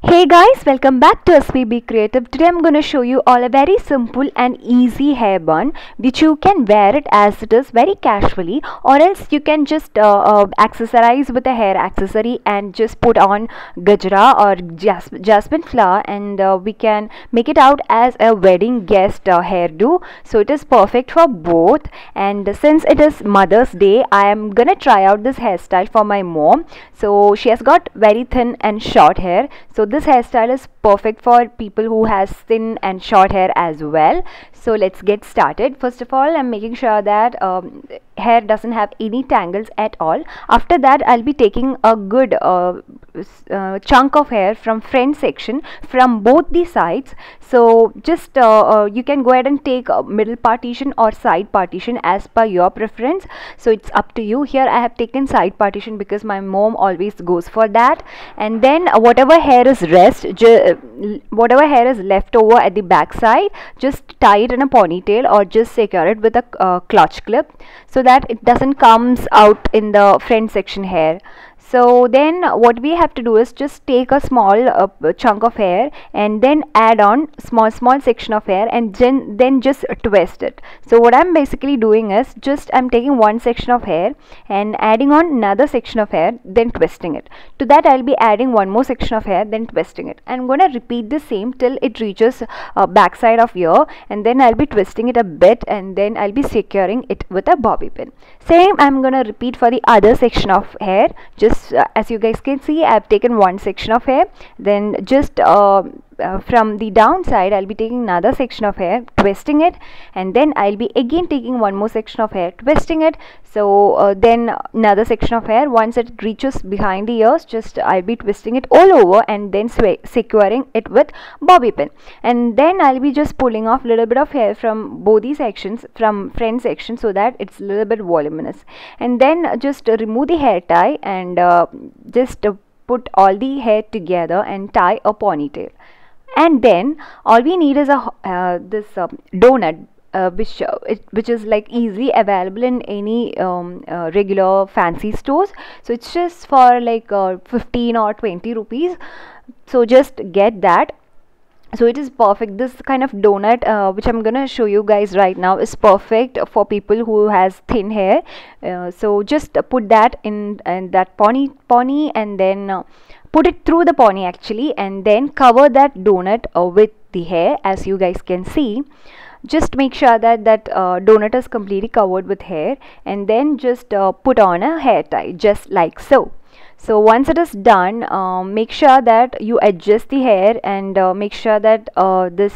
Hey guys, welcome back to Asvi Be Creative. Today I'm going to show you all a very simple and easy hair bun which you can wear it as it is very casually, or else you can just accessorize with a hair accessory and just put on gajra or jasmine flower, and we can make it out as a wedding guest hairdo. So it is perfect for both, and since it is Mother's Day, I am going to try out this hairstyle for my mom. So she has got very thin and short hair, so this hairstyle is perfect for people who has thin and short hair as well. So let's get started. First of all, I'm making sure that hair doesn't have any tangles at all. After that, I'll be taking a good chunk of hair from front section from both the sides. So just you can go ahead and take a middle partition or side partition as per your preference. So it's up to you. Here I have taken side partition because my mom always goes for that. And then whatever hair is whatever hair is left over at the back side, just tie it in a ponytail or just secure it with a clutch clip so that it doesn't comes out in the front section hair. So then what we have to do is just take a small chunk of hair and then add on small section of hair, and then just twist it. So what I'm basically doing is just I'm taking one section of hair and adding on another section of hair, then twisting it. To that I'll be adding one more section of hair, then twisting it. I'm going to repeat the same till it reaches back side of ear, and then I'll be twisting it a bit, and then I'll be securing it with a bobby pin. Same I'm going to repeat for the other section of hair. Just as you guys can see, I've taken one section of hair, then just from the downside I'll be taking another section of hair, twisting it, and then I'll be again taking one more section of hair, twisting it. So then another section of hair, once it reaches behind the ears, just I'll be twisting it all over and then securing it with bobby pin. And then I'll be just pulling off a little bit of hair from both these sections, from front section, so that it's a little bit voluminous. And then just remove the hair tie and just put all the hair together and tie a ponytail. And then all we need is a donut, which is like easily available in any regular fancy stores. So it's just for like 15 or 20 rupees. So just get that. So it is perfect. This kind of donut which I'm gonna show you guys right now is perfect for people who has thin hair. So just put that in that pony and then put it through the pony actually, and then cover that donut with the hair. As you guys can see, just make sure that donut is completely covered with hair, and then just put on a hair tie just like so. So once it is done, make sure that you adjust the hair and make sure that this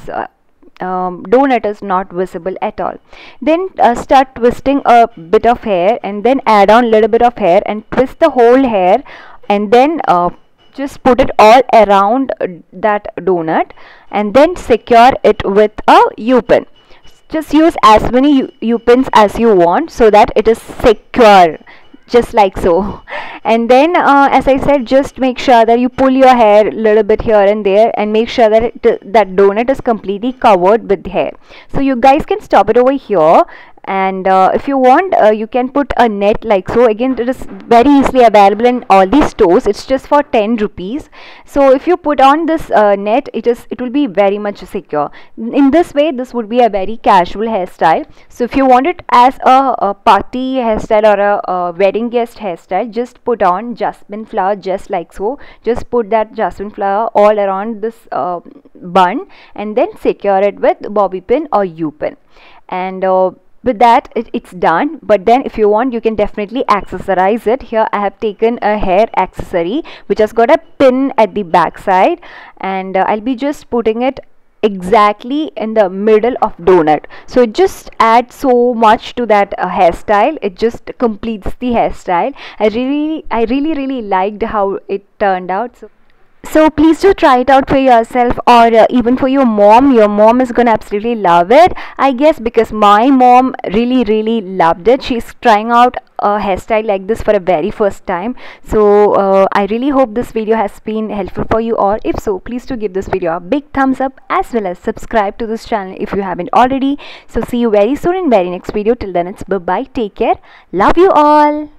donut is not visible at all. Then start twisting a bit of hair and then add on a little bit of hair and twist the whole hair, and then just put it all around that donut and then secure it with a U-pin. Just use as many U-pins as you want so that it is secure, just like so. And then as I said, just make sure that you pull your hair a little bit here and there and make sure that that donut is completely covered with hair. So you guys can stop it over here, and if you want you can put a net like so. Again, it is very easily available in all these stores. It's just for 10 rupees. So if you put on this net, it will be very much secure. In this way, this would be a very casual hairstyle. So if you want it as a party hairstyle or a wedding guest hairstyle, just put on jasmine flower just like so. Just put that jasmine flower all around this bun and then secure it with bobby pin or U-pin, and with that it's done. But then if you want, you can definitely accessorize it. Here I have taken a hair accessory which has got a pin at the back side, and I'll be just putting it exactly in the middle of donut. So it just adds so much to that hairstyle. It just completes the hairstyle. I really liked how it turned out. So please do try it out for yourself, or even for your mom. Your mom is gonna absolutely love it, I guess, because my mom really loved it. She's trying out a hairstyle like this for a very first time. So I really hope this video has been helpful for you, or if so, please do give this video a big thumbs up, as well as subscribe to this channel if you haven't already. So see you very soon in very next video. Till then, it's bye bye, take care, love you all.